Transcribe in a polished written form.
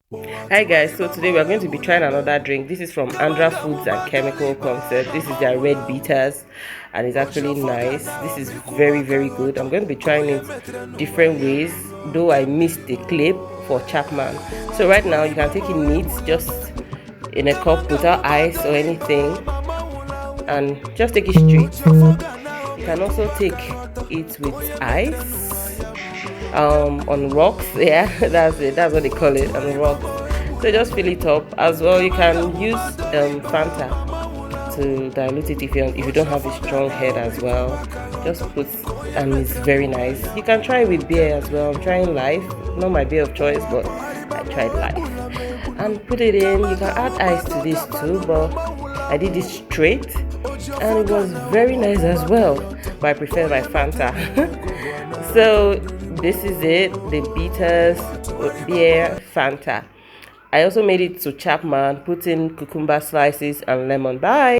Hi guys, so today we are going to be trying another drink. This is from Andra Foods and Chemical Concept. This is their Red Bitters and it's actually nice. This is very good. I'm going to be trying it different ways, though I missed the clip for Chapman. So right now you can take it neat, just in a cup without ice or anything, and just take it straight. You can also take it with ice, on rocks. Yeah, that's it, that's what they call it, on rocks. So just fill it up. As well, you can use Fanta to dilute it if you don't have a strong head as well. Just put, and it's very nice. You can try it with beer as well. I'm trying Life, not my beer of choice, but I tried Life, and put it in. You can add ice to this too, but I did this straight and it was very nice as well, but I prefer my Fanta. So this is it, the bitters beer Fanta. I also made it to Chapman, put in cucumber slices and lemon. Bye.